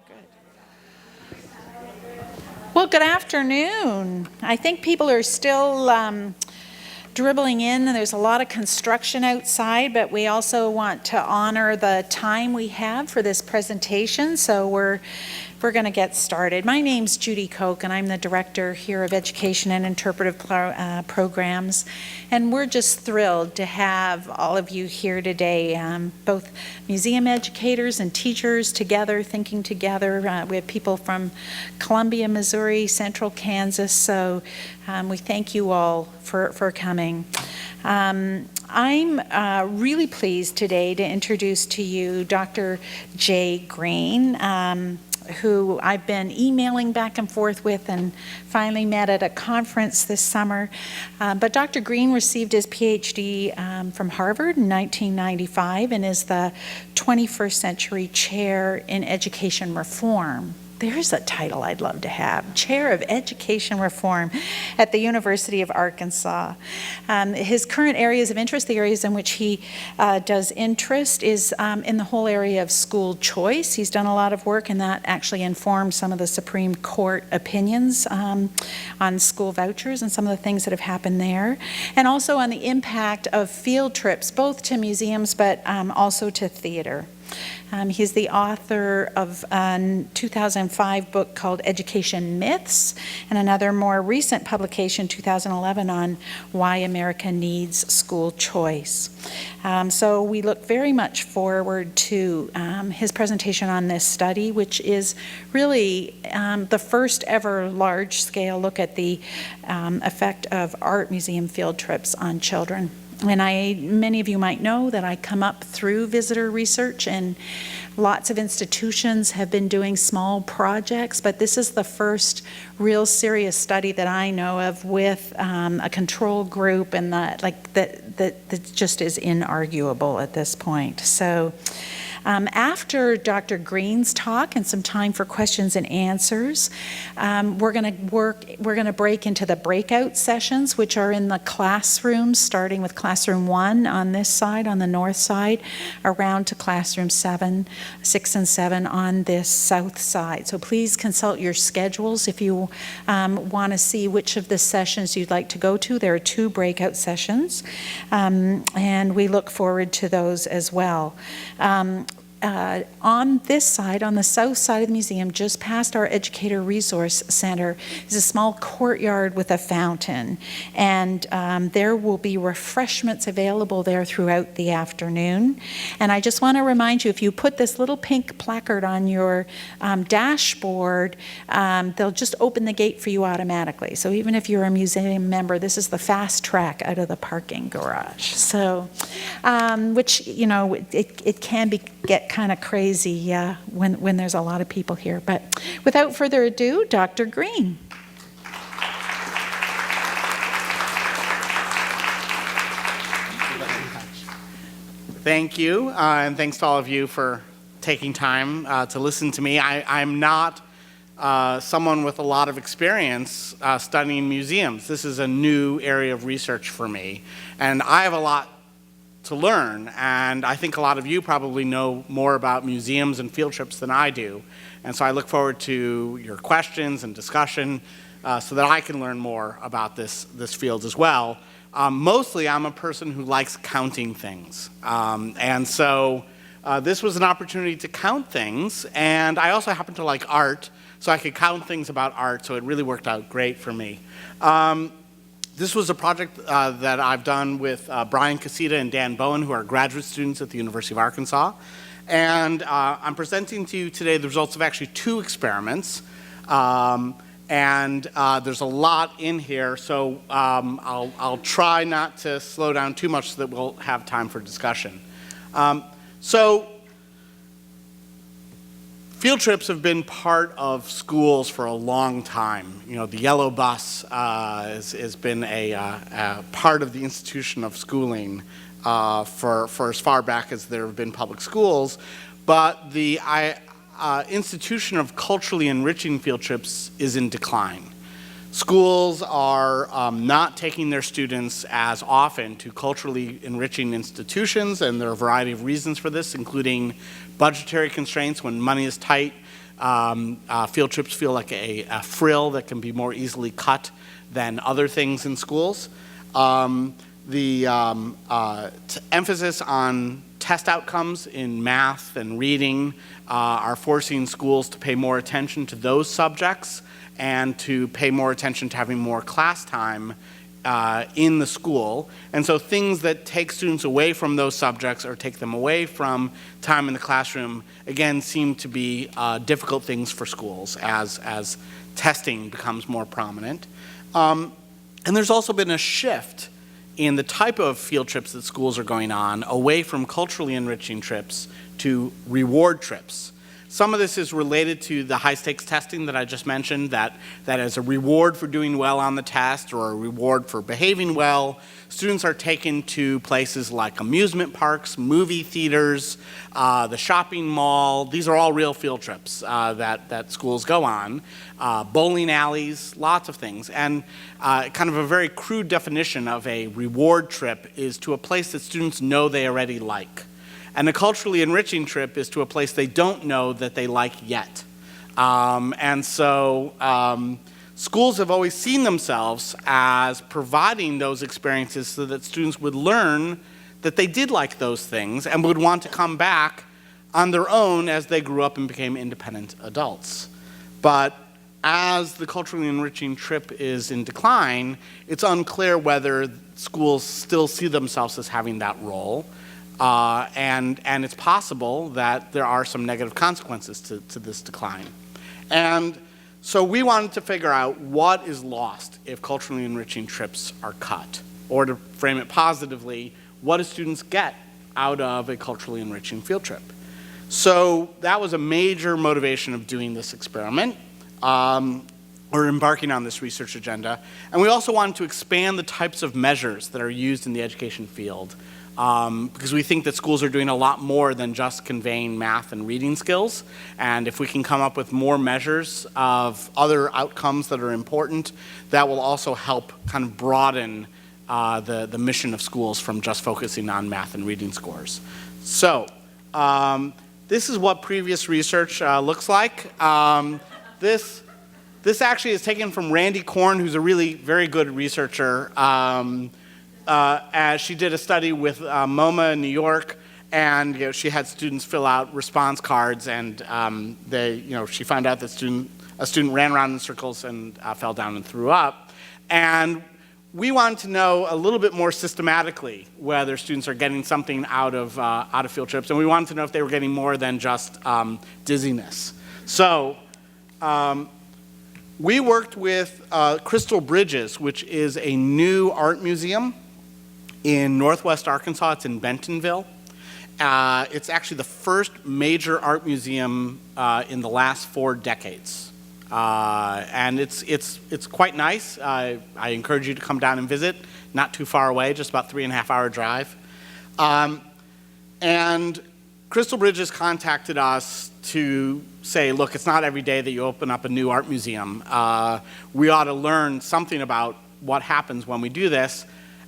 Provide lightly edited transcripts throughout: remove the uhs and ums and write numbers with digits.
Good. Well, good afternoon. I think people are still dribbling in, and there's a lot of construction outside, but we also want to honor the time we have for this presentation, so we're going to get started. My name's Judy Koch, and I'm the Director here of Education and Interpretive Programs, and we're just thrilled to have all of you here today, both museum educators and teachers together, thinking together. We have people from Columbia, Missouri, Central Kansas, so we thank you all for coming. I'm really pleased today to introduce to you Dr. Greene, who I've been emailing back and forth with and finally met at a conference this summer. But Dr. Greene received his PhD from Harvard in 1995 and is the 21st Century Chair in Education Reform. There's a title I'd love to have, Chair of Education Reform at the University of Arkansas. His current areas of interest, the areas in which he does interest, is in the whole area of school choice. He's done a lot of work, and that actually informed some of the Supreme Court opinions on school vouchers and some of the things that have happened there. And also on the impact of field trips, both to museums but also to theater. He's the author of a 2005 book called Education Myths, and another more recent publication, 2011, on why America needs school choice. So we look very much forward to his presentation on this study, which is really the first ever large-scale look at the effect of art museum field trips on children. And many of you might know that I come up through visitor research, and lots of institutions have been doing small projects, but this is the first real serious study that I know of with a control group, and that just is inarguable at this point. So after Dr. Greene's talk and some time for questions and answers, we're going to break into the breakout sessions, which are in the classrooms, starting with classroom 1 on this side, on the north side, around to classroom 6 and 7 on this south side. So please consult your schedules if you want to see which of the sessions you'd like to go to. There are 2 breakout sessions, and we look forward to those as well. On this side, on the south side of the museum, just past our Educator Resource Center, is a small courtyard with a fountain, and there will be refreshments available there throughout the afternoon. And I just want to remind you, if you put this little pink placard on your dashboard, they'll just open the gate for you automatically. So even if you're a museum member, this is the fast track out of the parking garage. So, which, you know, it can get kind of crazy when there's a lot of people here. But without further ado, Dr. Greene. Thank you, and thanks to all of you for taking time to listen to me. I'm not someone with a lot of experience studying museums. This is a new area of research for me, and I have a lot to learn, and I think a lot of you probably know more about museums and field trips than I do, and so I look forward to your questions and discussion so that I can learn more about this field as well. Mostly I'm a person who likes counting things, and so this was an opportunity to count things, and I also happen to like art, so I could count things about art, so it really worked out great for me. This was a project that I've done with Brian Casita and Dan Bowen, who are graduate students at the University of Arkansas. And I'm presenting to you today the results of actually 2 experiments. And there's a lot in here, so I'll try not to slow down too much so that we'll have time for discussion. Field trips have been part of schools for a long time. You know, the yellow bus has been a part of the institution of schooling for as far back as there have been public schools. But the institution of culturally enriching field trips is in decline. Schools are not taking their students as often to culturally enriching institutions, and there are a variety of reasons for this, including budgetary constraints when money is tight, Field trips feel like a frill that can be more easily cut than other things in schools. The emphasis on test outcomes in math and reading are forcing schools to pay more attention to those subjects and to pay more attention to having more class time in the school. And so things that take students away from those subjects or take them away from time in the classroom, again, seem to be difficult things for schools as testing becomes more prominent. And there's also been a shift in the type of field trips that schools are going on away from culturally enriching trips to reward trips. Some of this is related to the high-stakes testing that I just mentioned, that as a reward for doing well on the test or a reward for behaving well, students are taken to places like amusement parks, movie theaters, the shopping mall. These are all real field trips that schools go on. Bowling alleys, lots of things. And kind of a very crude definition of a reward trip is to a place that students know they already like. And a culturally enriching trip is to a place they don't know that they like yet. And so schools have always seen themselves as providing those experiences so that students would learn that they did like those things and would want to come back on their own as they grew up and became independent adults. But as the culturally enriching trip is in decline, it's unclear whether schools still see themselves as having that role. And it's possible that there are some negative consequences to this decline. And so we wanted to figure out what is lost if culturally enriching trips are cut. Or to frame it positively, what do students get out of a culturally enriching field trip? So that was a major motivation of doing this experiment, or embarking on this research agenda. And we also wanted to expand the types of measures that are used in the education field, because we think that schools are doing a lot more than just conveying math and reading skills. And if we can come up with more measures of other outcomes that are important, that will also help kind of broaden the mission of schools from just focusing on math and reading scores. So this is what previous research looks like. This actually is taken from Randy Korn, who's a really very good researcher. As she did a study with MoMA in New York, and she had students fill out response cards, and she found out that a student ran around in circles and fell down and threw up. And we wanted to know a little bit more systematically whether students are getting something out of field trips, and we wanted to know if they were getting more than just dizziness. So we worked with Crystal Bridges, which is a new art museum in Northwest Arkansas. It's in Bentonville. It's actually the first major art museum in the last 4 decades. And it's quite nice. I encourage you to come down and visit. Not too far away, just about 3.5-hour drive. And Crystal Bridges contacted us to say, look, it's not every day that you open up a new art museum. We ought to learn something about what happens when we do this.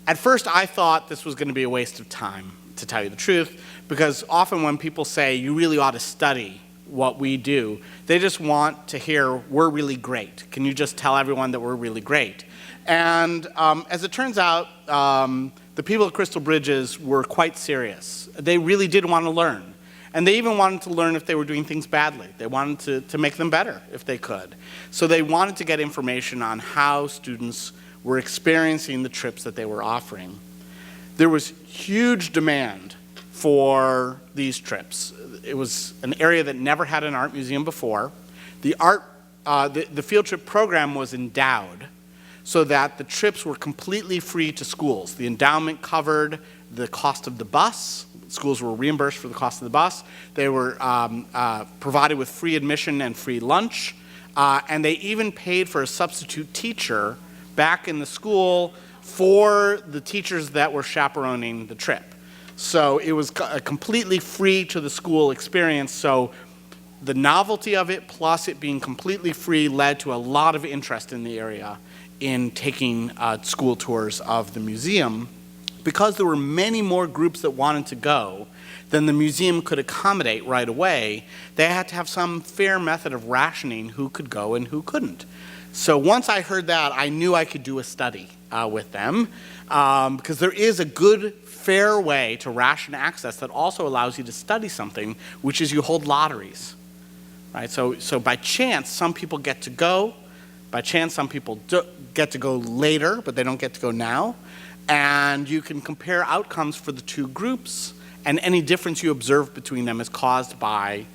At first, I thought this was going to be a waste of time, to tell you the truth, because often when people say, you really ought to study what we do, they just want to hear, we're really great. Can you just tell everyone that we're really great? And as it turns out, the people at Crystal Bridges were quite serious. They really did want to learn. And they even wanted to learn if they were doing things badly. They wanted to make them better if they could. So they wanted to get information on how students were experiencing the trips that they were offering. There was huge demand for these trips. It was an area that never had an art museum before. The field trip program was endowed so that the trips were completely free to schools. The endowment covered the cost of the bus. Schools were reimbursed for the cost of the bus. They were provided with free admission and free lunch. And they even paid for a substitute teacher back in the school for the teachers that were chaperoning the trip. So it was a completely free to the school experience. So the novelty of it, plus it being completely free, led to a lot of interest in the area in taking school tours of the museum. Because there were many more groups that wanted to go, than the museum could accommodate right away, they had to have some fair method of rationing who could go and who couldn't. So once I heard that, I knew I could do a study with them, because there is a good, fair way to ration access that also allows you to study something, which is you hold lotteries. Right? So by chance, some people get to go. By chance, some people get to go later, but they don't get to go now. And you can compare outcomes for the two groups, and any difference you observe between them is caused by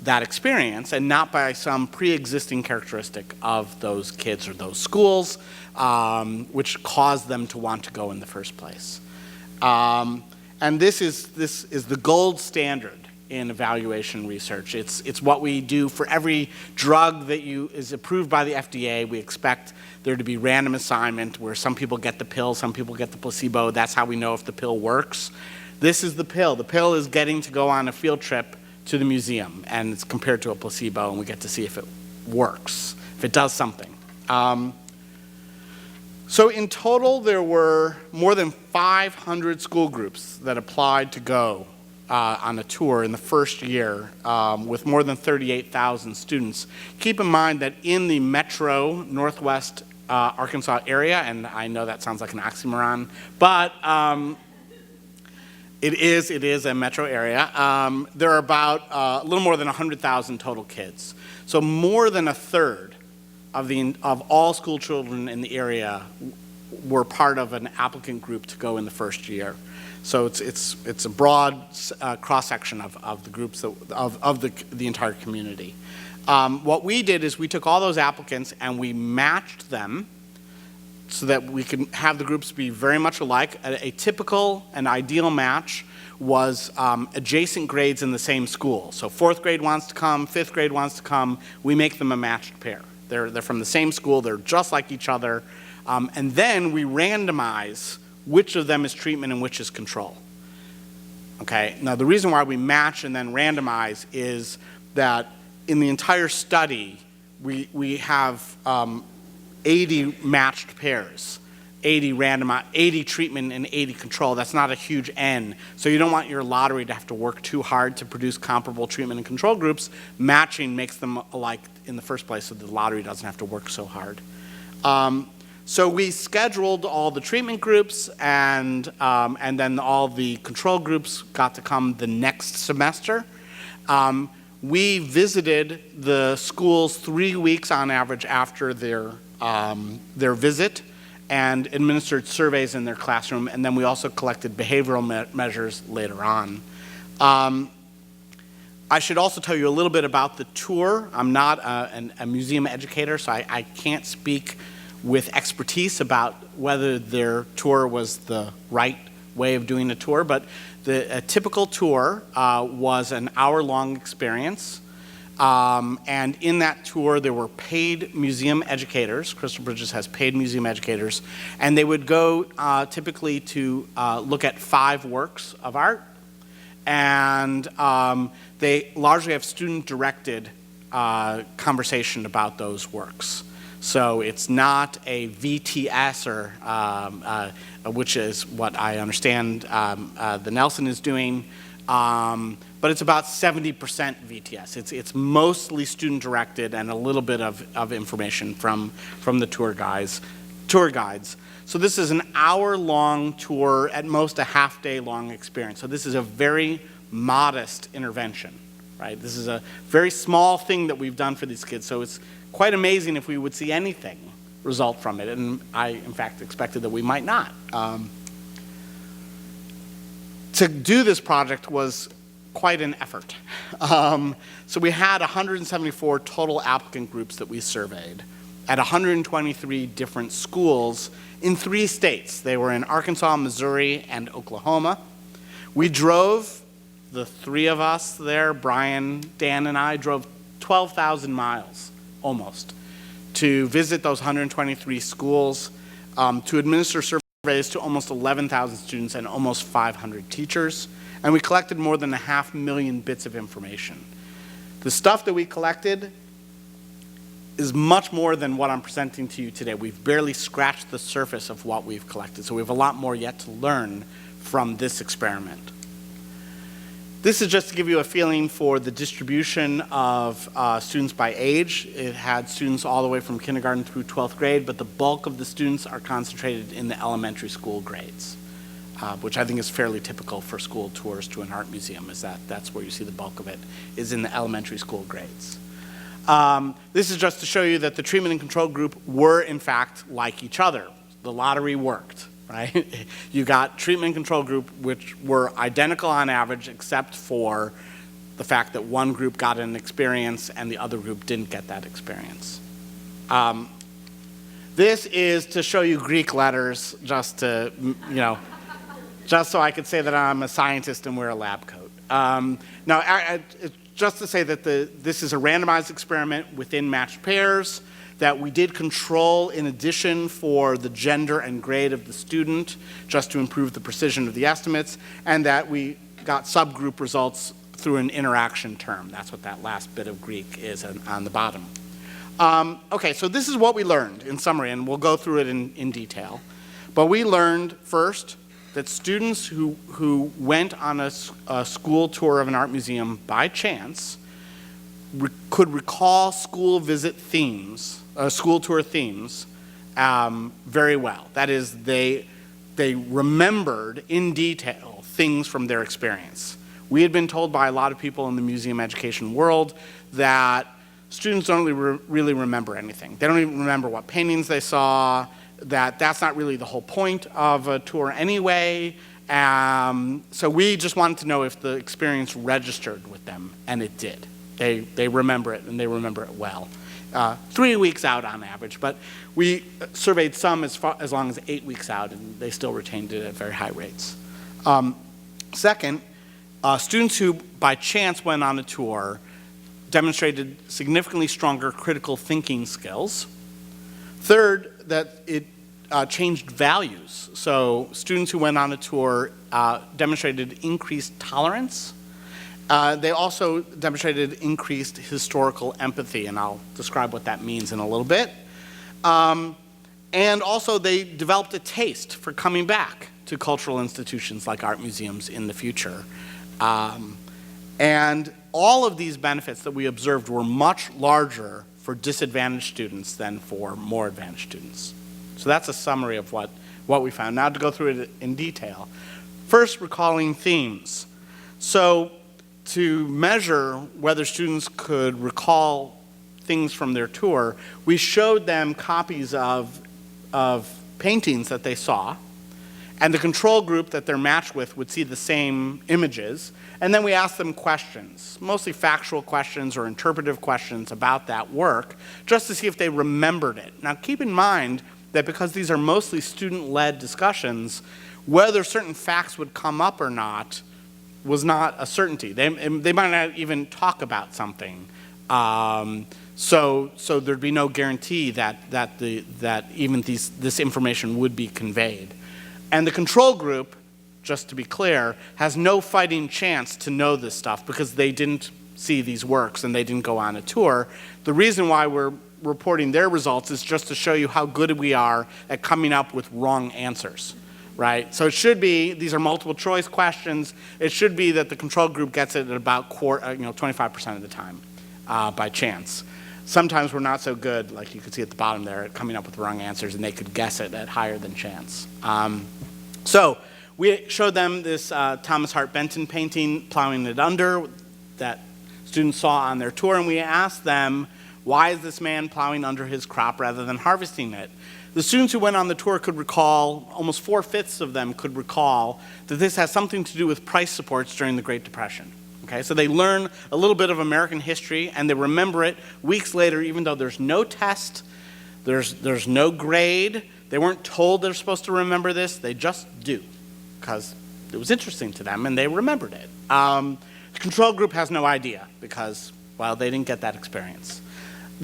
that experience and not by some pre-existing characteristic of those kids or those schools, which caused them to want to go in the first place. And this is the gold standard in evaluation research. It's what we do for every drug that is approved by the FDA. We expect there to be random assignment where some people get the pill, some people get the placebo. That's how we know if the pill works. This is the pill. The pill is getting to go on a field trip to the museum, and it's compared to a placebo, and we get to see if it works, if it does something. So in total, there were more than 500 school groups that applied to go on a tour in the first year, with more than 38,000 students. Keep in mind that in the metro Northwest Arkansas area, and I know that sounds like an oxymoron, but it is a metro area. There are about a little more than 100,000 total kids. So more than a third of all school children in the area were part of an applicant group to go in the first year. So it's a broad cross-section of the groups of the entire community. What we did is we took all those applicants and we matched them so that we could have the groups be very much alike. A typical and ideal match was adjacent grades in the same school. So 4th grade wants to come, 5th grade wants to come. We make them a matched pair. They're from the same school. They're just like each other. And then we randomize which of them is treatment and which is control. Okay. Now the reason why we match and then randomize is that in the entire study, we have 80 matched pairs, 80 treatment and 80 control. That's not a huge N. So you don't want your lottery to have to work too hard to produce comparable treatment and control groups. Matching makes them alike in the first place so the lottery doesn't have to work so hard. So we scheduled all the treatment groups and then all the control groups got to come the next semester. We visited the schools 3 weeks on average after their visit and administered surveys in their classroom, and then we also collected behavioral measures later on. I should also tell you a little bit about the tour. I'm not a museum educator, so I can't speak with expertise about whether their tour was the right way of doing a tour, but a typical tour was an hour-long experience. And in that tour, there were paid museum educators. Crystal Bridges has paid museum educators. And they would go typically to look at 5 works of art. And they largely have student-directed conversation about those works. So it's not a VTS, or which is what I understand the Nelson is doing. But it's about 70% VTS. It's mostly student-directed and a little bit of information from the tour guides. So this is an hour-long tour, at most a half-day-long experience. So this is a very modest intervention, right? This is a very small thing that we've done for these kids. So it's quite amazing if we would see anything result from it. And I, in fact, expected that we might not. To do this project was quite an effort. So we had 174 total applicant groups that we surveyed at 123 different schools in 3 states. They were in Arkansas, Missouri, and Oklahoma. We drove, the 3 of us there, Brian, Dan, and I, drove 12,000 miles, almost, to visit those 123 schools, to administer surveys to almost 11,000 students and almost 500 teachers. And we collected more than 500,000 bits of information. The stuff that we collected is much more than what I'm presenting to you today. We've barely scratched the surface of what we've collected, so we have a lot more yet to learn from this experiment. This is just to give you a feeling for the distribution of students by age. It had students all the way from kindergarten through 12th grade, but the bulk of the students are concentrated in the elementary school grades, which I think is fairly typical for school tours to an art museum, is that's where you see the bulk of it, is in the elementary school grades. This is just to show you that the treatment and control group were, in fact, like each other. The lottery worked. Right? You got treatment and control group, which were identical on average, except for the fact that one group got an experience and the other group didn't get that experience. This is to show you Greek letters, just to, just so I could say that I'm a scientist and wear a lab coat. Now, just to say that this is a randomized experiment within matched pairs, that we did control in addition for the gender and grade of the student, just to improve the precision of the estimates, and that we got subgroup results through an interaction term. That's what that last bit of Greek is on the bottom. Okay, so this is what we learned in summary, and we'll go through it in detail. But we learned first that students who went on a school tour of an art museum by chance could recall school visit themes, school tour themes, very well. That is, they remembered in detail things from their experience. We had been told by a lot of people in the museum education world that students don't really remember anything. They don't even remember what paintings they saw, that's not really the whole point of a tour anyway. So we just wanted to know if the experience registered with them, and it did. They remember it, and they remember it well. 3 weeks out on average, but we surveyed some as long as 8 weeks out, and they still retained it at very high rates. Second, students who by chance went on a tour demonstrated significantly stronger critical thinking skills. Third, that it changed values. So students who went on a tour demonstrated increased tolerance. They also demonstrated increased historical empathy, and I'll describe what that means in a little bit. And also they developed a taste for coming back to cultural institutions like art museums in the future. And all of these benefits that we observed were much larger for disadvantaged students than for more advantaged students. So that's a summary of what we found. Now to go through it in detail. First, recalling themes. So to measure whether students could recall things from their tour, we showed them copies of paintings that they saw, and the control group that they're matched with would see the same images, and then we asked them questions, mostly factual questions or interpretive questions about that work, just to see if they remembered it. Now keep in mind that because these are mostly student-led discussions, whether certain facts would come up or not was not a certainty. They might not even talk about something. So there'd be no guarantee that even this information would be conveyed. And the control group, just to be clear, has no fighting chance to know this stuff because they didn't see these works and they didn't go on a tour. The reason why we're reporting their results is just to show you how good we are at coming up with wrong answers, right? So it should be, these are multiple choice questions, it should be that the control group gets it at about 25% of the time by chance. Sometimes we're not so good, like you can see at the bottom there, at coming up with wrong answers, and they could guess it at higher than chance. So we showed them this Thomas Hart Benton painting, Plowing It Under, that students saw on their tour, and we asked them, why is this man plowing under his crop rather than harvesting it? The students who went on the tour could recall, almost 4/5 of them could recall, that this has something to do with price supports during the Great Depression. Okay, so they learn a little bit of American history, and they remember it weeks later, even though there's no test, there's no grade. They weren't told they're supposed to remember this, they just do, because it was interesting to them and they remembered it. The control group has no idea because, well, they didn't get that experience.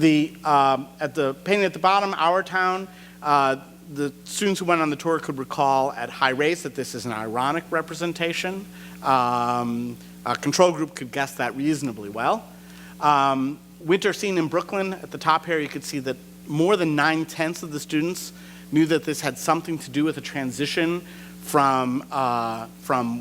At the painting at the bottom, Our Town, the students who went on the tour could recall at high rates that this is an ironic representation. A control group could guess that reasonably well. Winter Scene in Brooklyn, at the top here, you could see that more than 9/10 of the students knew that this had something to do with a transition from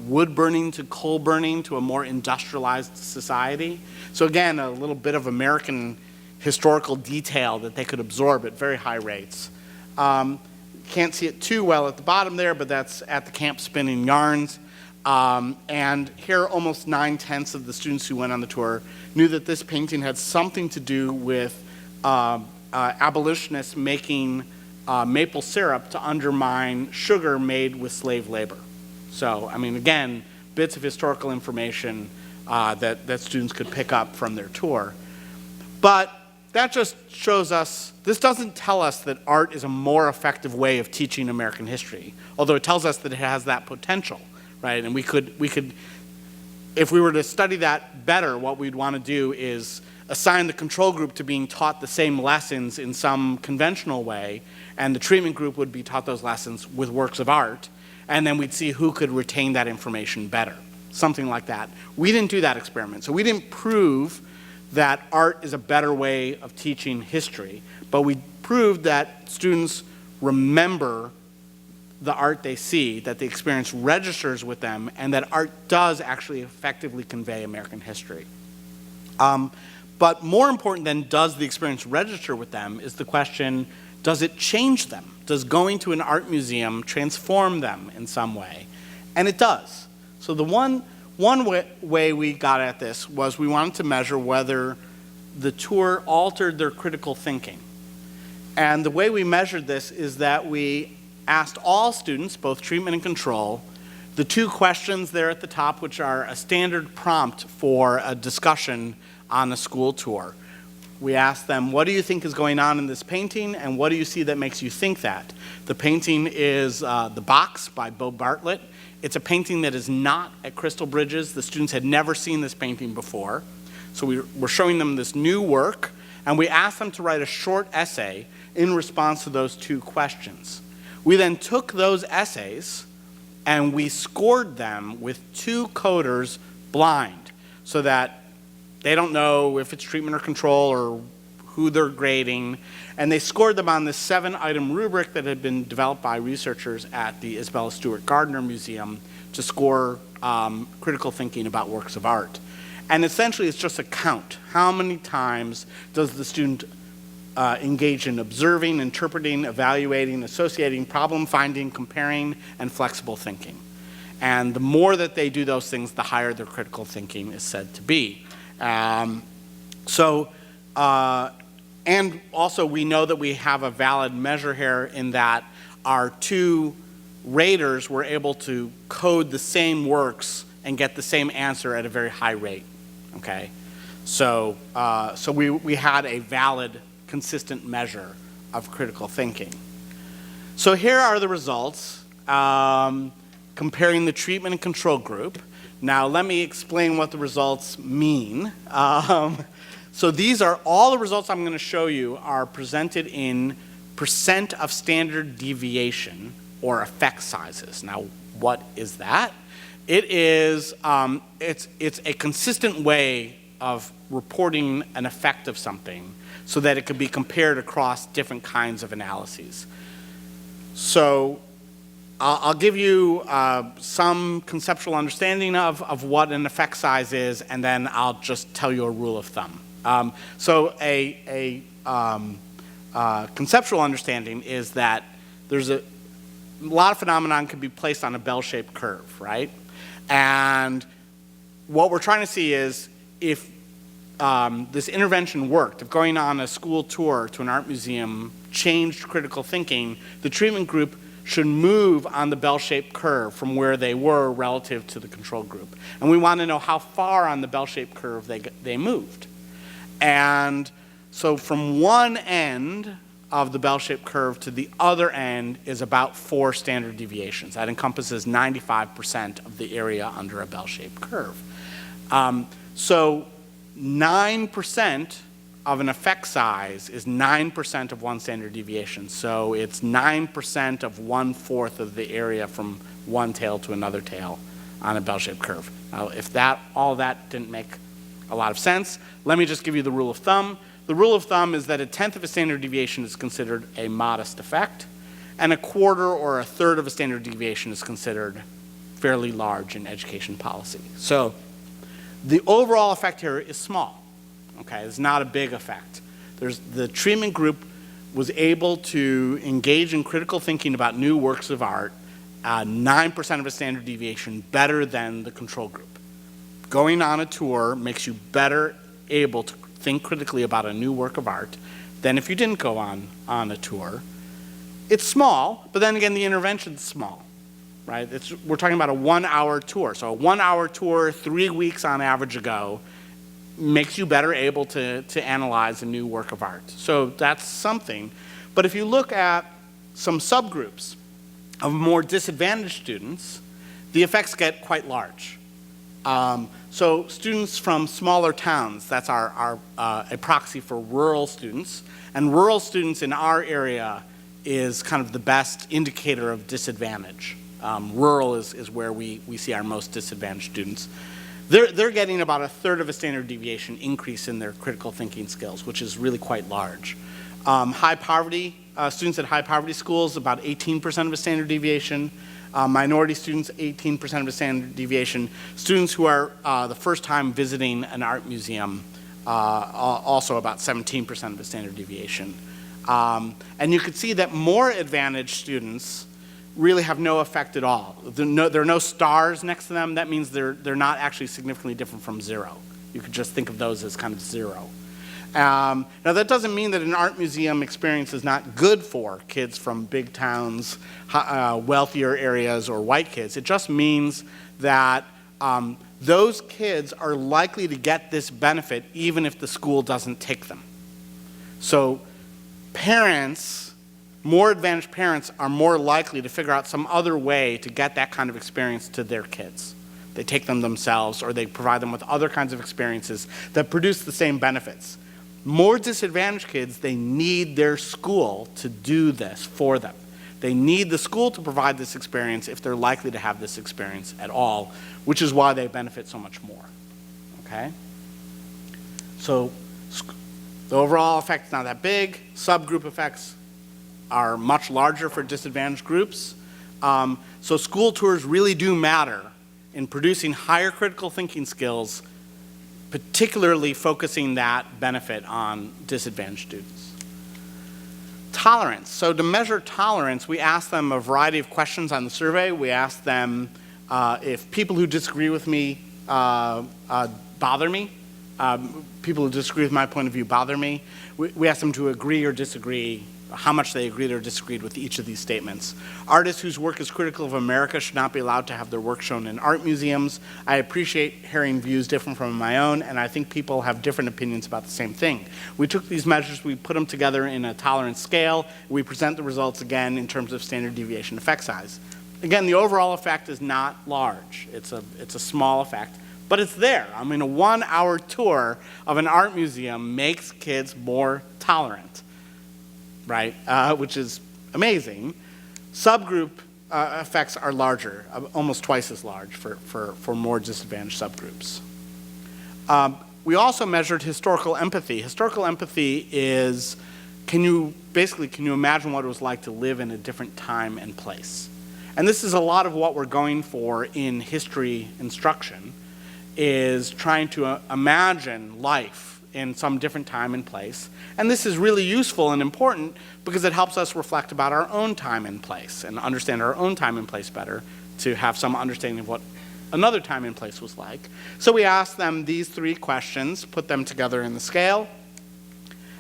wood burning to coal burning to a more industrialized society. So again, a little bit of American historical detail that they could absorb at very high rates. Can't see it too well at the bottom there, but that's at the camp spinning yarns. And here almost 9/10 of the students who went on the tour knew that this painting had something to do with abolitionists making maple syrup to undermine sugar made with slave labor. So, I mean, again, bits of historical information that students could pick up from their tour. But that just shows us, this doesn't tell us that art is a more effective way of teaching American history, although it tells us that it has that potential, right? And we could, if we were to study that better, what we'd want to do is assign the control group to being taught the same lessons in some conventional way, and the treatment group would be taught those lessons with works of art, and then we'd see who could retain that information better, something like that. We didn't do that experiment, so we didn't prove that art is a better way of teaching history, but we proved that students remember the art they see, that the experience registers with them, and that art does actually effectively convey American history. But more important than does the experience register with them is the question, does it change them? Does going to an art museum transform them in some way? And it does. So the one way we got at this was we wanted to measure whether the tour altered their critical thinking. And the way we measured this is that we asked all students, both treatment and control, the two questions there at the top, which are a standard prompt for a discussion on a school tour. We asked them, what do you think is going on in this painting, and what do you see that makes you think that? The painting is The Box by Bo Bartlett. It's a painting that is not at Crystal Bridges. The students had never seen this painting before. So we were showing them this new work, and we asked them to write a short essay in response to those two questions. We then took those essays and we scored them with two coders blind, so that they don't know if it's treatment or control or who they're grading. And they scored them on this 7-item rubric that had been developed by researchers at the Isabella Stewart Gardner Museum to score critical thinking about works of art. And essentially it's just a count. How many times does the student engage in observing, interpreting, evaluating, associating, problem finding, comparing, and flexible thinking? And the more that they do those things, the higher their critical thinking is said to be. And also we know that we have a valid measure here in that our two raters were able to code the same works and get the same answer at a very high rate, okay? So we had a valid, consistent measure of critical thinking. So here are the results, comparing the treatment and control group. Now let me explain what the results mean. So these are all the results I'm going to show you are presented in percent of standard deviation or effect sizes. Now what is that? It is it's a consistent way of reporting an effect of something so that it could be compared across different kinds of analyses. So I'll give you some conceptual understanding of what an effect size is, and then I'll just tell you a rule of thumb. So a conceptual understanding is that there's a lot of phenomenon can be placed on a bell-shaped curve, right? And what we're trying to see is if this intervention worked, if going on a school tour to an art museum changed critical thinking, the treatment group should move on the bell-shaped curve from where they were relative to the control group. And we want to know how far on the bell-shaped curve they moved. And so from one end of the bell-shaped curve to the other end is about 4 standard deviations. That encompasses 95% of the area under a bell-shaped curve. So 9% of an effect size is 9% of one standard deviation. So it's 9% of 1/4 of the area from one tail to another tail on a bell-shaped curve. Now, if all that didn't make a lot of sense, let me just give you the rule of thumb. The rule of thumb is that 1/10 of a standard deviation is considered a modest effect, and a quarter or a third of a standard deviation is considered fairly large in education policy. So the overall effect here is small, okay? It's not a big effect. The treatment group was able to engage in critical thinking about new works of art 9% of a standard deviation better than the control group. Going on a tour makes you better able to think critically about a new work of art than if you didn't go on a tour. It's small, but then again, the intervention's small, right? We're talking about a 1-hour tour. So a 1-hour tour, 3 weeks on average ago, makes you better able to analyze a new work of art. So that's something. But if you look at some subgroups of more disadvantaged students, the effects get quite large. So students from smaller towns, that's a proxy for rural students. And rural students in our area is kind of the best indicator of disadvantage. Rural is where we see our most disadvantaged students. They're getting about a third of a standard deviation increase in their critical thinking skills, which is really quite large. High poverty, students at high poverty schools, about 18% of a standard deviation. Minority students, 18% of a standard deviation. Students who are the first time visiting an art museum, also about 17% of a standard deviation. And you could see that more advantaged students really have no effect at all. There are no stars next to them. That means they're not actually significantly different from zero. You could just think of those as kind of zero. Now that doesn't mean that an art museum experience is not good for kids from big towns, wealthier areas, or white kids. It just means that those kids are likely to get this benefit even if the school doesn't take them. So parents, more advantaged parents, are more likely to figure out some other way to get that kind of experience to their kids. They take them themselves, or they provide them with other kinds of experiences that produce the same benefits. More disadvantaged kids, they need their school to do this for them. They need the school to provide this experience if they're likely to have this experience at all, which is why they benefit so much more, okay? So the overall effect's not that big. Subgroup effects are much larger for disadvantaged groups. So school tours really do matter in producing higher critical thinking skills, particularly focusing that benefit on disadvantaged students. Tolerance. So to measure tolerance, we ask them a variety of questions on the survey. We ask them if people who disagree with me bother me. People who disagree with my point of view bother me. We ask them to agree or disagree, how much they agreed or disagreed with each of these statements. Artists whose work is critical of America should not be allowed to have their work shown in art museums. I appreciate hearing views different from my own, and I think people have different opinions about the same thing. We took these measures, we put them together in a tolerance scale, we present the results again in terms of standard deviation effect size. Again, the overall effect is not large. It's a small effect, but it's there. I mean, a 1-hour tour of an art museum makes kids more tolerant, right? Which is amazing. Subgroup effects are larger, almost twice as large for more disadvantaged subgroups. We also measured historical empathy. Historical empathy is, can you imagine what it was like to live in a different time and place? And this is a lot of what we're going for in history instruction, is trying to imagine life in some different time and place. And this is really useful and important because it helps us reflect about our own time and place and understand our own time and place better, to have some understanding of what another time and place was like. So we asked them these 3 questions, put them together in the scale.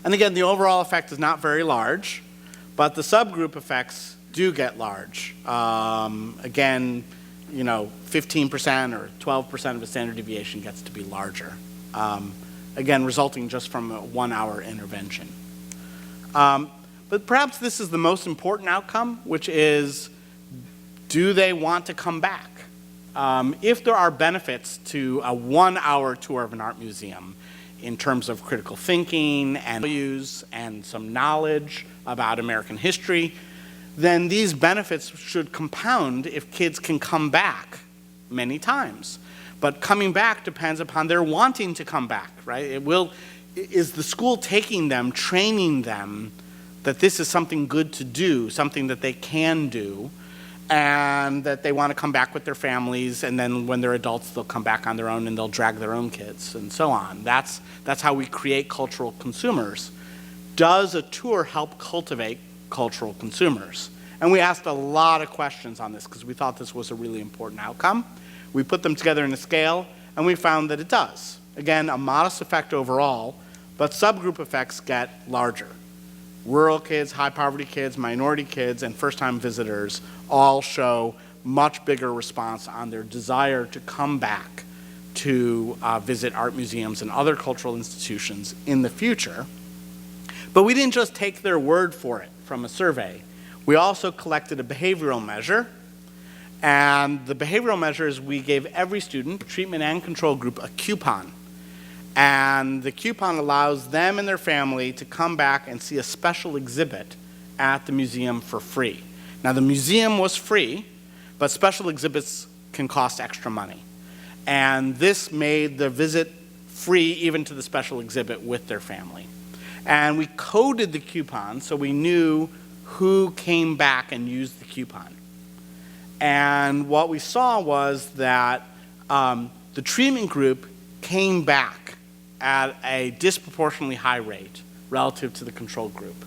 And again, the overall effect is not very large, but the subgroup effects do get large. Again, 15% or 12% of a standard deviation gets to be larger. Again, resulting just from a 1-hour intervention. But perhaps this is the most important outcome, which is, do they want to come back? If there are benefits to a 1-hour tour of an art museum in terms of critical thinking and values and some knowledge about American history, then these benefits should compound if kids can come back many times. But coming back depends upon their wanting to come back, right? Is the school taking them, training them that this is something good to do, something that they can do, and that they want to come back with their families, and then when they're adults, they'll come back on their own and they'll drag their own kids, and so on. That's how we create cultural consumers. Does a tour help cultivate cultural consumers? And we asked a lot of questions on this because we thought this was a really important outcome. We put them together in a scale, and we found that it does. Again, a modest effect overall, but subgroup effects get larger. Rural kids, high poverty kids, minority kids, and first-time visitors all show much bigger response on their desire to come back to visit art museums and other cultural institutions in the future. But we didn't just take their word for it from a survey. We also collected a behavioral measure. And the behavioral measure is we gave every student, treatment and control group, a coupon. And the coupon allows them and their family to come back and see a special exhibit at the museum for free. Now, the museum was free, but special exhibits can cost extra money. And this made the visit free even to the special exhibit with their family. And we coded the coupon so we knew who came back and used the coupon. And what we saw was that the treatment group came back at a disproportionately high rate relative to the control group.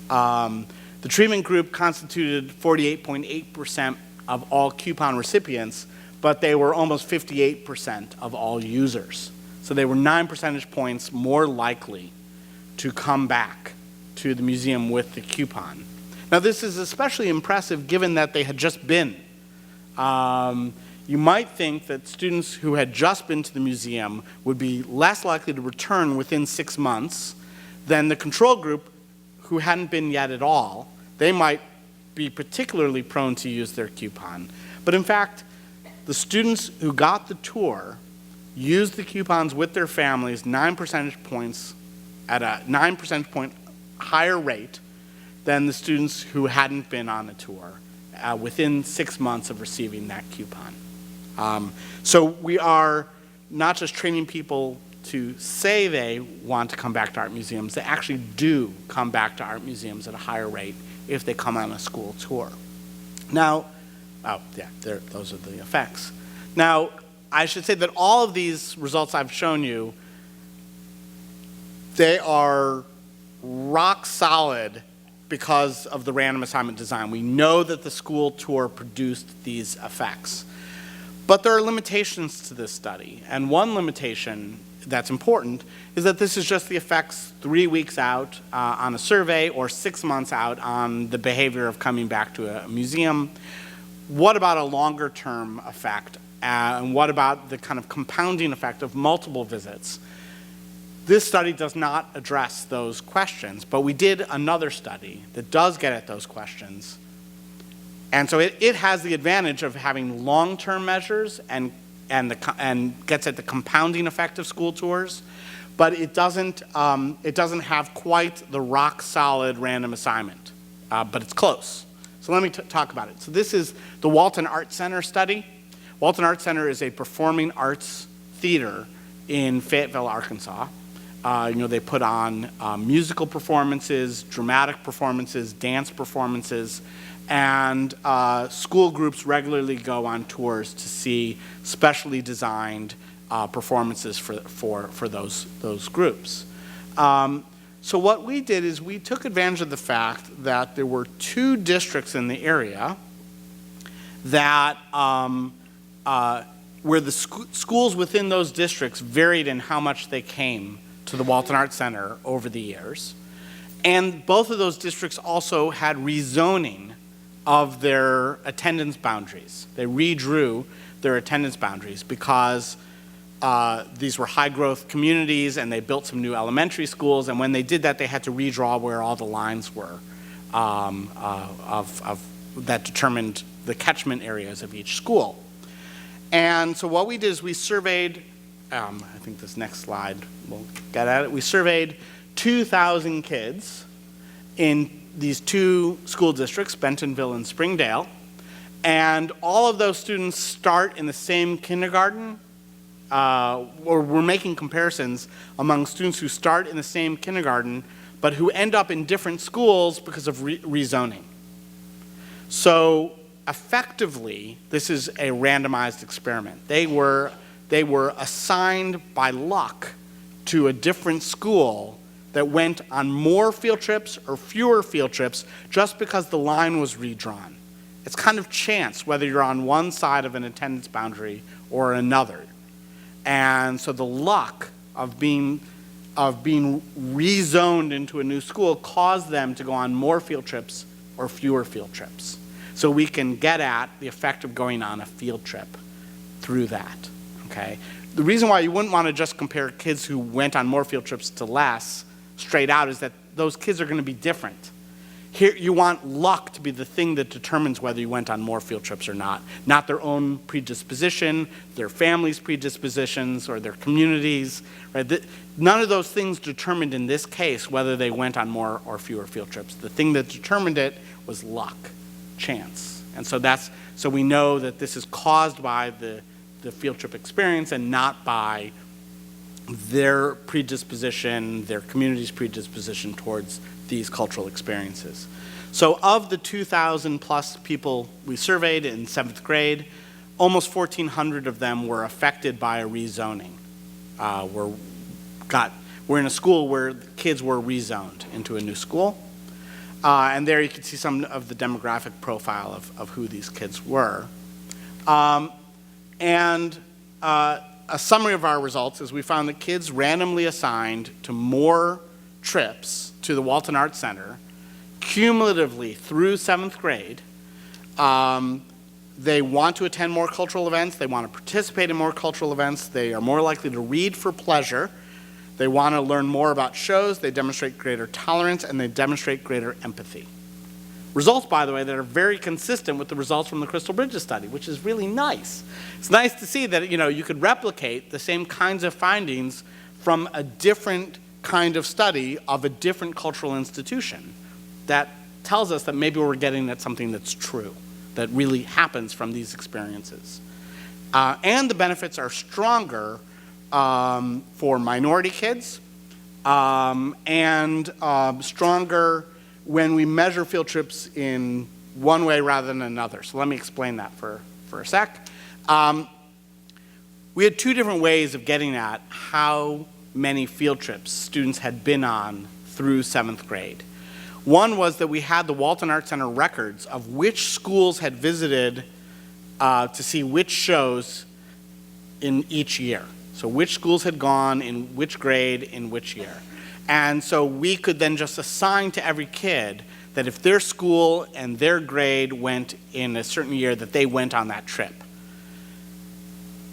The treatment group constituted 48.8% of all coupon recipients, but they were almost 58% of all users. So they were 9 percentage points more likely to come back to the museum with the coupon. Now, this is especially impressive given that they had just been. You might think that students who had just been to the museum would be less likely to return within 6 months than the control group who hadn't been yet at all. They might be particularly prone to use their coupon. But in fact, the students who got the tour used the coupons with their families 9 percentage points at a 9 percentage point higher rate than the students who hadn't been on a tour within 6 months of receiving that coupon. So we are not just training people to say they want to come back to art museums, they actually do come back to art museums at a higher rate if they come on a school tour. Now, those are the effects. Now, I should say that all of these results I've shown you, they are rock solid because of the random assignment design. We know that the school tour produced these effects. But there are limitations to this study. And one limitation that's important is that this is just the effects 3 weeks out on a survey or 6 months out on the behavior of coming back to a museum. What about a longer term effect? And what about the kind of compounding effect of multiple visits? This study does not address those questions, but we did another study that does get at those questions. And so it has the advantage of having long-term measures and gets at the compounding effect of school tours, but it doesn't have quite the rock-solid random assignment, but it's close. So let me talk about it. So this is the Walton Art Center study. Walton Art Center is a performing arts theater in Fayetteville, Arkansas. They put on musical performances, dramatic performances, dance performances, and school groups regularly go on tours to see specially designed performances for those groups. So what we did is we took advantage of the fact that there were 2 districts in the area that where the schools within those districts varied in how much they came to the Walton Art Center over the years. And both of those districts also had rezoning of their attendance boundaries. They redrew their attendance boundaries because these were high-growth communities and they built some new elementary schools, and when they did that, they had to redraw where all the lines were that determined the catchment areas of each school. And so what we did is we surveyed, I think this next slide will get at it, we surveyed 2,000 kids in these 2 school districts, Bentonville and Springdale, and all of those students start in the same kindergarten, or we're making comparisons among students who start in the same kindergarten but who end up in different schools because of rezoning. So effectively, this is a randomized experiment. They were assigned by luck to a different school that went on more field trips or fewer field trips just because the line was redrawn. It's kind of chance whether you're on one side of an attendance boundary or another. And so the luck of being rezoned into a new school caused them to go on more field trips or fewer field trips. So we can get at the effect of going on a field trip through that, okay? The reason why you wouldn't want to just compare kids who went on more field trips to less straight out is that those kids are going to be different. Here, you want luck to be the thing that determines whether you went on more field trips or not their own predisposition, their family's predispositions, or their communities, right? None of those things determined in this case whether they went on more or fewer field trips. The thing that determined it was luck, chance. And so we know that this is caused by the field trip experience and not by their predisposition, their community's predisposition towards these cultural experiences. So of the 2,000 plus people we surveyed in 7th grade, almost 1,400 of them were affected by a rezoning. We're in a school where the kids were rezoned into a new school. And there you can see some of the demographic profile of who these kids were. A summary of our results is we found that kids randomly assigned to more trips to the Walton Arts Center, cumulatively through 7th grade, they want to attend more cultural events, they want to participate in more cultural events, they are more likely to read for pleasure, they want to learn more about shows, they demonstrate greater tolerance, and they demonstrate greater empathy. Results, by the way, that are very consistent with the results from the Crystal Bridges study, which is really nice. It's nice to see that you could replicate the same kinds of findings from a different kind of study of a different cultural institution. That tells us that maybe we're getting at something that's true, that really happens from these experiences. And the benefits are stronger for minority kids and stronger when we measure field trips in one way rather than another. So let me explain that for a sec. We had two different ways of getting at how many field trips students had been on through 7th grade. One was that we had the Walton Arts Center records of which schools had visited to see which shows in each year. So which schools had gone in which grade in which year. And so we could then just assign to every kid that if their school and their grade went in a certain year, that they went on that trip.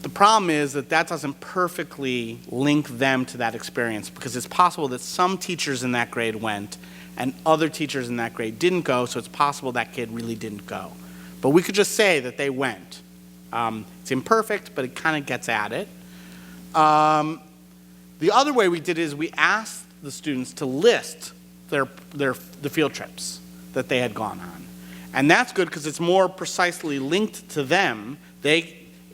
The problem is that doesn't perfectly link them to that experience, because it's possible that some teachers in that grade went and other teachers in that grade didn't go, so it's possible that kid really didn't go. But we could just say that they went. It's imperfect, but it kind of gets at it. The other way we did is we asked the students to list the field trips that they had gone on. And that's good because it's more precisely linked to them.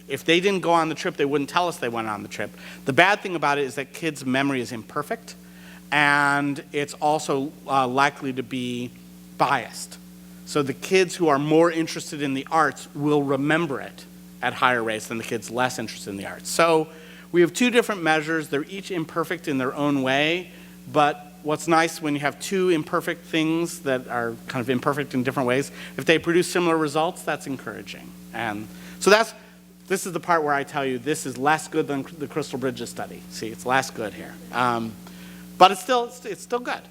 If they didn't go on the trip, they wouldn't tell us they went on the trip. The bad thing about it is that kids' memory is imperfect, and it's also likely to be biased. So the kids who are more interested in the arts will remember it at higher rates than the kids less interested in the arts. So we have two different measures. They're each imperfect in their own way, but what's nice when you have two imperfect things that are kind of imperfect in different ways, if they produce similar results, that's encouraging. And so this is the part where I tell you this is less good than the Crystal Bridges study. See, it's less good here. But it's still good.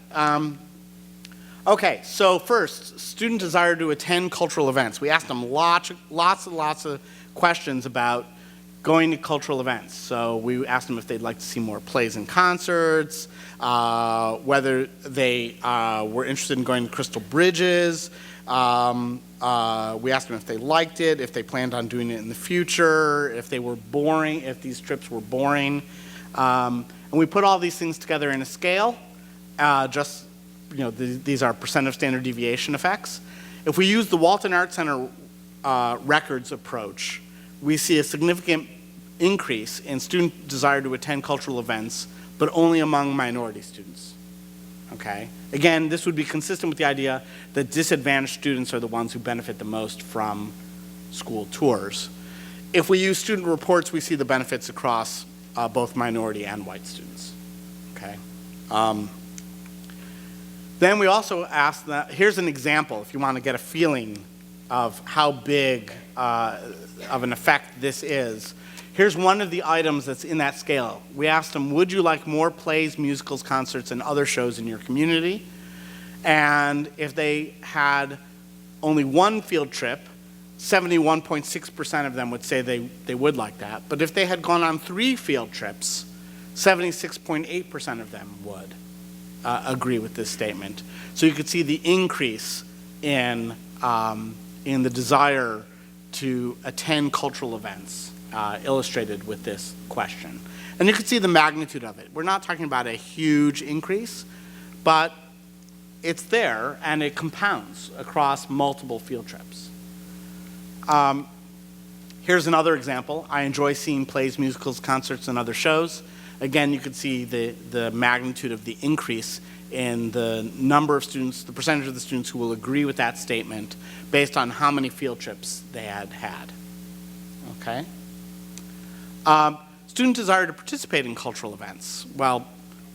Okay, so first, student desire to attend cultural events. We asked them lots and lots of questions about going to cultural events. So we asked them if they'd like to see more plays and concerts, whether they were interested in going to Crystal Bridges. We asked them if they liked it, if they planned on doing it in the future, if they were boring, if these trips were boring. And we put all these things together in a scale. These are percent of standard deviation effects. If we use the Walton Arts Center records approach, we see a significant increase in student desire to attend cultural events, but only among minority students. okay? Again, this would be consistent with the idea that disadvantaged students are the ones who benefit the most from school tours. If we use student reports, we see the benefits across both minority and white students, okay? Then we also ask that, here's an example if you want to get a feeling of how big of an effect this is. Here's one of the items that's in that scale. We asked them, would you like more plays, musicals, concerts, and other shows in your community? And if they had only one field trip, 71.6% of them would say they would like that. But if they had gone on 3 field trips, 76.8% of them would agree with this statement. So you could see the increase in the desire to attend cultural events illustrated with this question. And you can see the magnitude of it. We're not talking about a huge increase, but it's there and it compounds across multiple field trips. Here's another example. I enjoy seeing plays, musicals, concerts, and other shows. Again, you can see the magnitude of the increase in the number of students, the percentage of the students who will agree with that statement based on how many field trips they had had. Okay? Student desire to participate in cultural events. Well,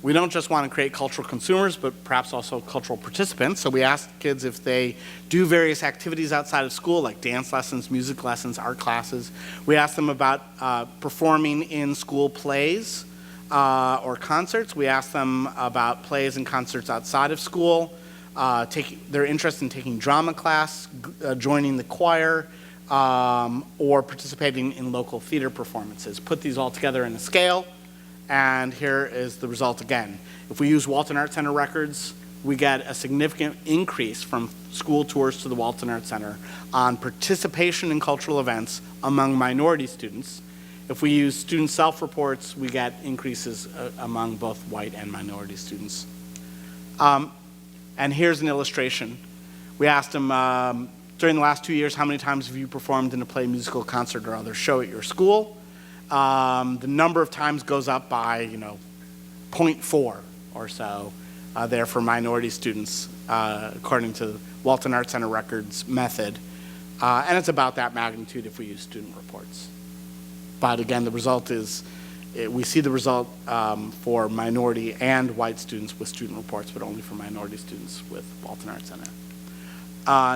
we don't just want to create cultural consumers, but perhaps also cultural participants. So we asked kids if they do various activities outside of school, like dance lessons, music lessons, art classes. We asked them about performing in school plays or concerts. We asked them about plays and concerts outside of school, their interest in taking drama class, joining the choir, or participating in local theater performances. Put these all together in a scale. And here is the result again. If we use Walton Art Center records, we get a significant increase from school tours to the Walton Art Center on participation in cultural events among minority students. If we use student self-reports, we get increases among both white and minority students. And here's an illustration. We asked them, during the last 2 years, how many times have you performed in a play, musical, concert, or other show at your school? The number of times goes up by, 0.4 or so there for minority students, according to Walton Art Center records method. And it's about that magnitude if we use student reports. But again, the result is, we see the result for minority and white students with student reports, but only for minority students with Walton Art Center.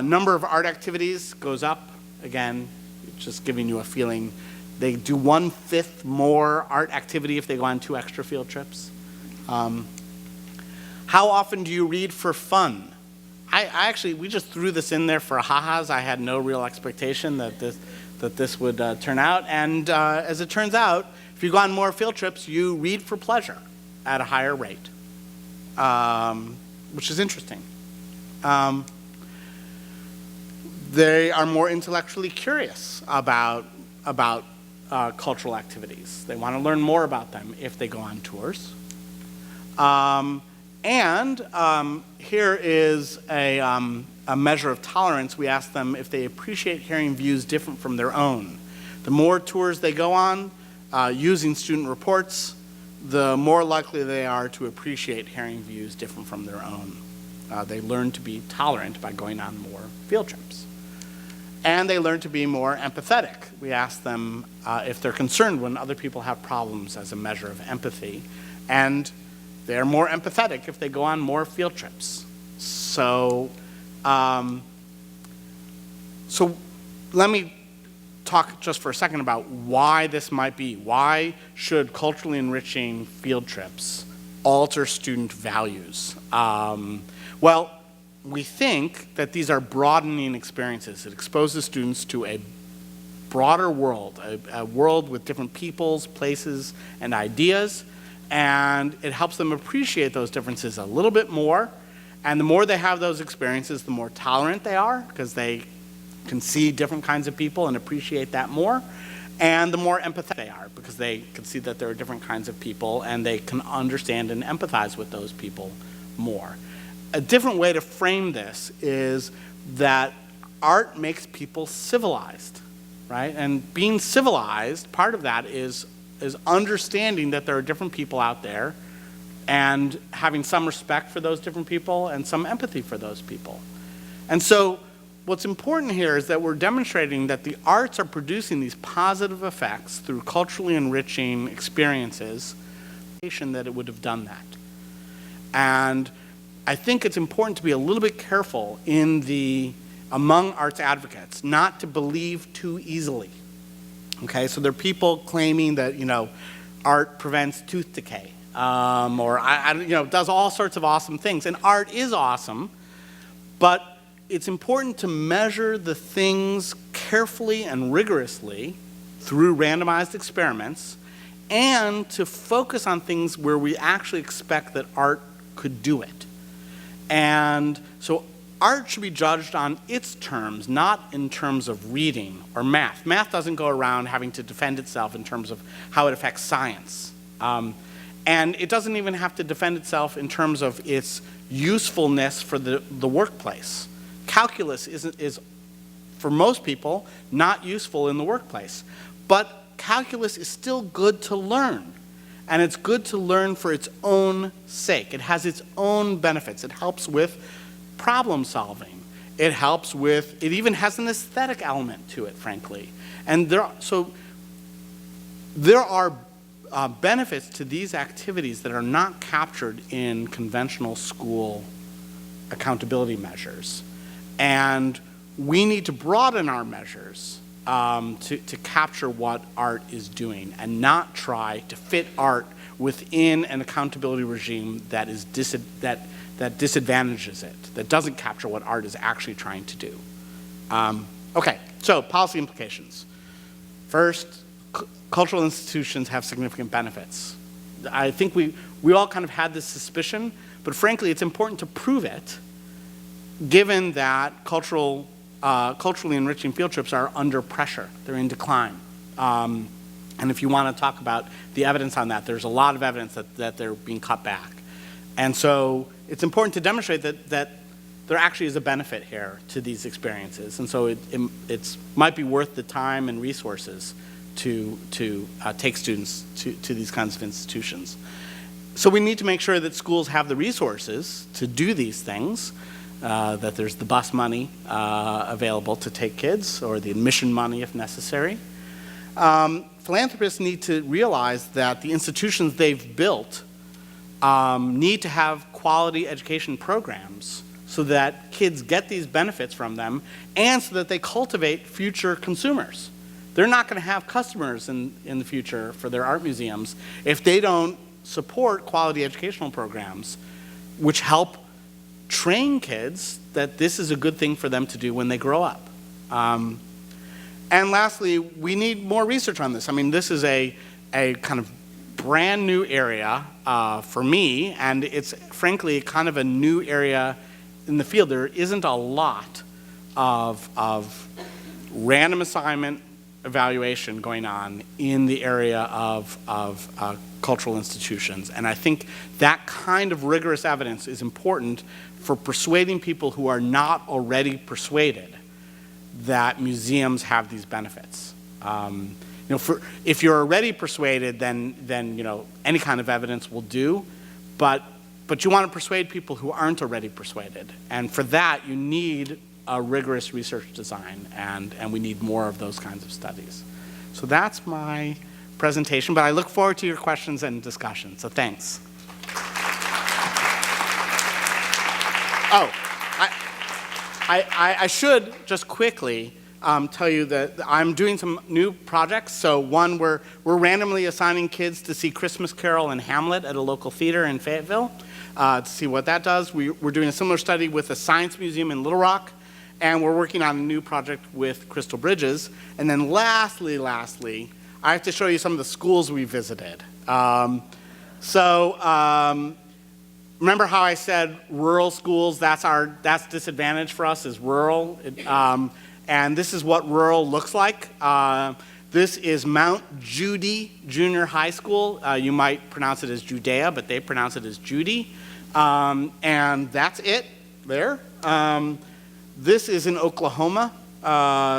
Number of art activities goes up. Again, just giving you a feeling. They do 1/5 more art activity if they go on 2 extra field trips. How often do you read for fun? We just threw this in there for ha-has. I had no real expectation that this would turn out. And as it turns out, if you go on more field trips, you read for pleasure at a higher rate, which is interesting. They are more intellectually curious about cultural activities. They want to learn more about them if they go on tours. Here is a measure of tolerance. We ask them if they appreciate hearing views different from their own. The more tours they go on using student reports, the more likely they are to appreciate hearing views different from their own. They learn to be tolerant by going on more field trips. And they learn to be more empathetic. We ask them if they're concerned when other people have problems as a measure of empathy. And they're more empathetic if they go on more field trips. So let me talk just for a second about why this might be. Why should culturally enriching field trips alter student values? Well, we think that these are broadening experiences. It exposes students to a broader world, a world with different peoples, places, and ideas, and it helps them appreciate those differences a little bit more. And the more they have those experiences, the more tolerant they are, because they can see different kinds of people and appreciate that more. And the more empathetic they are, because they can see that there are different kinds of people and they can understand and empathize with those people more. A different way to frame this is that art makes people civilized, right? And being civilized, part of that is understanding that there are different people out there and having some respect for those different people and some empathy for those people. And so what's important here is that we're demonstrating that the arts are producing these positive effects through culturally enriching experiences, that it would have done that. And I think it's important to be a little bit careful among arts advocates not to believe too easily. Okay, so there are people claiming that, art prevents tooth decay, or does all sorts of awesome things. And art is awesome, but it's important to measure the things carefully and rigorously through randomized experiments, and to focus on things where we actually expect that art could do it. And so art should be judged on its terms, not in terms of reading or math. Math doesn't go around having to defend itself in terms of how it affects science. And it doesn't even have to defend itself in terms of its usefulness for the workplace. Calculus is, for most people, not useful in the workplace. But calculus is still good to learn. And it's good to learn for its own sake. It has its own benefits. It helps with problem solving. It even has an aesthetic element to it, frankly. And there are benefits to these activities that are not captured in conventional school accountability measures. And we need to broaden our measures to capture what art is doing and not try to fit art within an accountability regime that disadvantages it, that doesn't capture what art is actually trying to do. Okay, so policy implications. First, cultural institutions have significant benefits. I think we all kind of had this suspicion, but frankly, it's important to prove it, given that culturally enriching field trips are under pressure. They're in decline. And if you want to talk about the evidence on that, there's a lot of evidence that they're being cut back. And so it's important to demonstrate that there actually is a benefit here to these experiences. And so it might be worth the time and resources to take students to these kinds of institutions. So we need to make sure that schools have the resources to do these things, that there's the bus money available to take kids, or the admission money if necessary. Philanthropists need to realize that the institutions they've built need to have quality education programs so that kids get these benefits from them, and so that they cultivate future consumers. They're not going to have customers in the future for their art museums if they don't support quality educational programs which help train kids that this is a good thing for them to do when they grow up. And lastly, we need more research on this. I mean, this is a kind of brand new area for me, and it's frankly kind of a new area in the field. There isn't a lot of random assignment evaluation going on in the area of cultural institutions. And I think that kind of rigorous evidence is important for persuading people who are not already persuaded that museums have these benefits. If you're already persuaded, then any kind of evidence will do, but you want to persuade people who aren't already persuaded. And for that, you need a rigorous research design, and we need more of those kinds of studies. So that's my presentation, but I look forward to your questions and discussion, so thanks. Oh, I should just quickly tell you that I'm doing some new projects. So one, we're randomly assigning kids to see Christmas Carol and Hamlet at a local theater in Fayetteville to see what that does. We're doing a similar study with a science museum in Little Rock, and we're working on a new project with Crystal Bridges. And then lastly, I have to show you some of the schools we visited. Remember how I said rural schools, that's disadvantage for us, is rural. And this is what rural looks like. This is Mount Judy Junior High School. You might pronounce it as Judea, but they pronounce it as Judy. And that's it there. This is in Oklahoma,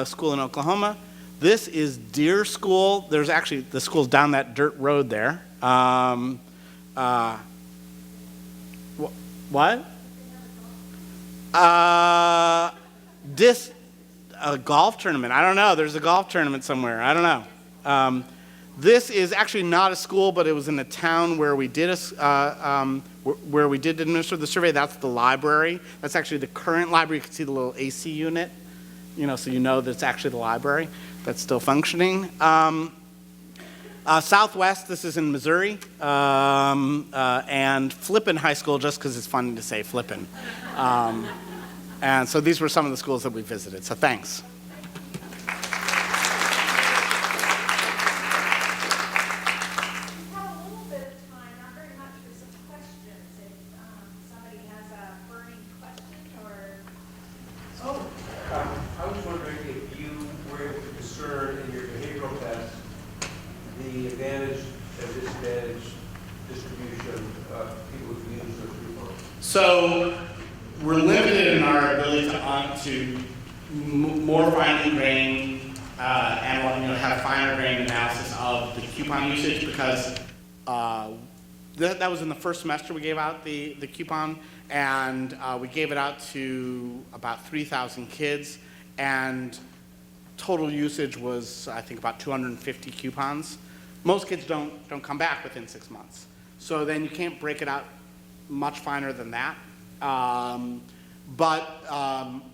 school in Oklahoma. This is Deer School. There's actually, the school's down that dirt road there. What? This a golf tournament. I don't know. There's a golf tournament somewhere. I don't know. This is actually not a school, but it was in a town where we did where we did administer the survey. That's the library. That's actually the current library. You can see the little AC unit, so you know that it's actually the library that's still functioning. Southwest, this is in Missouri, and Flippin High School, just because it's funny to say Flippin. And so these were some of the schools that we visited, so thanks. I was wondering if you were able to discern in your behavioral test the advantage and disadvantage distribution of people who use those coupons. So we're limited in our ability to more finely grained and have finer grained analysis of the coupon usage because that was in the first semester we gave out the coupon, and we gave it out to about 3,000 kids, and total usage was, I think, about 250 coupons. Most kids don't come back within 6 months. So then you can't break it out much finer than that. But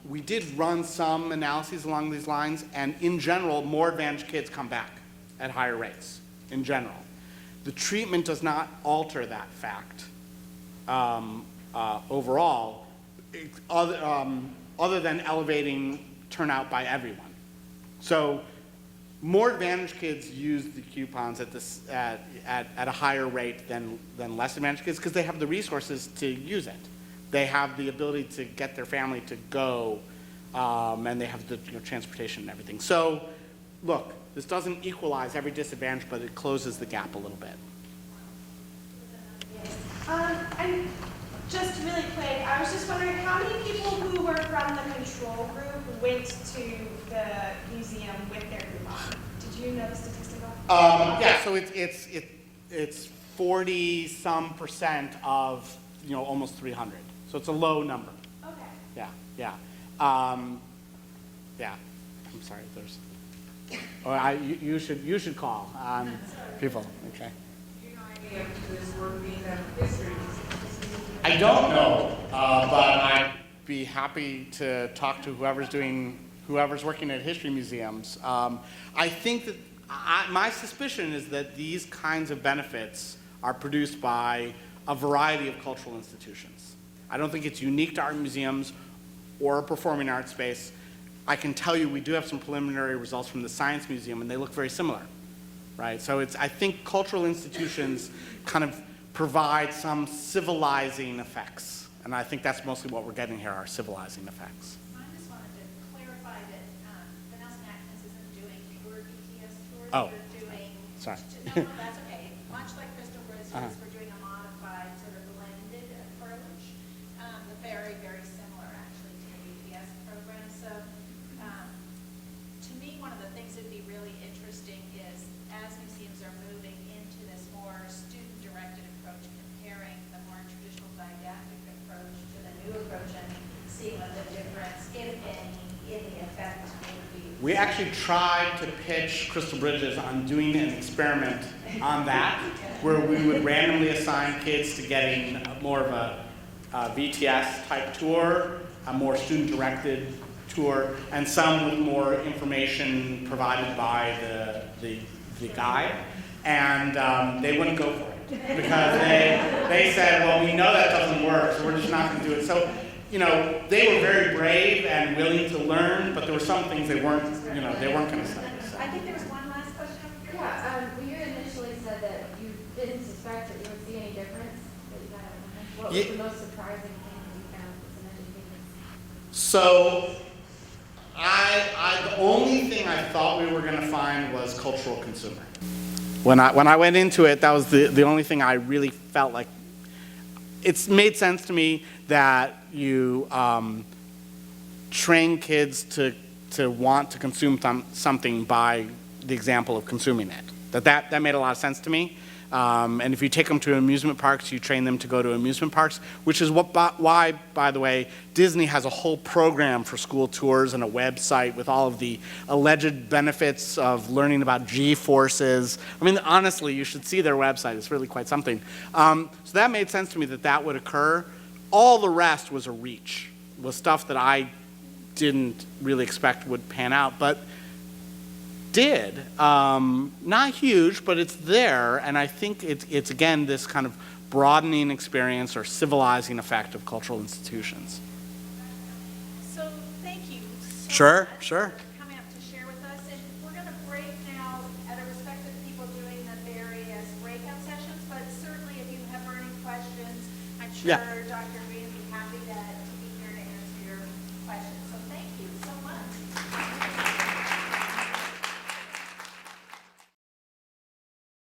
we did run some analyses along these lines, and in general, more advantaged kids come back at higher rates, in general. The treatment does not alter that fact overall, other than elevating turnout by everyone. So more advantaged kids use the coupons at a higher rate than less advantaged kids because they have the resources to use it. They have the ability to get their family to go, and they have the transportation and everything. So, look, this doesn't equalize every disadvantage, but it closes the gap a little bit. And just really quick, I was just wondering how many people who were from the control group went to the museum with their coupon? Did you know the statistic? Yeah, so it's 40-some% of almost 300. So it's a low number. Okay. Yeah. Yeah. I'm sorry. You should call people. Okay. Do you know any of this work being done in history? I don't know, but I'd be happy to talk to whoever's working at history museums. I think that my suspicion is that these kinds of benefits are produced by a variety of cultural institutions. I don't think it's unique to art museums or a performing arts space. I can tell you we do have some preliminary results from the Science Museum, and they look very similar, right? So I think cultural institutions kind of provide some civilizing effects, and I think that's mostly what we're getting here, are civilizing effects. I just wanted to clarify that the Nelson Atkins isn't doing pure BTS tours. Oh. They're doing, Sorry. No, that's okay. Much like Crystal Bridges, we're doing a modified sort of blended approach. Very, very similar actually to the BTS program. So to me, one of the things that would be really interesting is as museums are moving into this more student-directed approach, comparing the more traditional didactic approach to the new approach and seeing what the difference, if any, in the effect would be. We actually tried to pitch Crystal Bridges on doing an experiment on that, where we would randomly assign kids to getting more of a VTS type tour, a more student-directed tour, and some with more information provided by the guide. And they wouldn't go for it because they said, well, we know that doesn't work, so we're just not going to do it. So, they were very brave and willing to learn, but there were some things they weren't going to study. So. I think there was one last question. Yeah, you initially said that you didn't suspect that you would see any difference. What was the most surprising thing that you found as an educator? So, the only thing I thought we were going to find was cultural consumer. When I went into it, that was the only thing I really felt like. It's made sense to me that you train kids to want to consume something by the example of consuming it. That made a lot of sense to me. And if you take them to amusement parks, you train them to go to amusement parks, which is why, by the way, Disney has a whole program for school tours and a website with all of the alleged benefits of learning about G-forces. I mean, honestly, you should see their website. It's really quite something. So that made sense to me that would occur. All the rest was a reach, was stuff that I didn't really expect would pan out, but did. Not huge, but it's there, and I think it's again this kind of broadening experience or civilizing effect of cultural institutions. So thank you so Sure, much sure. for coming up to share with us. And we're going to break now at a respect of people doing the various breakout sessions, but certainly if you have burning questions, I'm sure Yeah.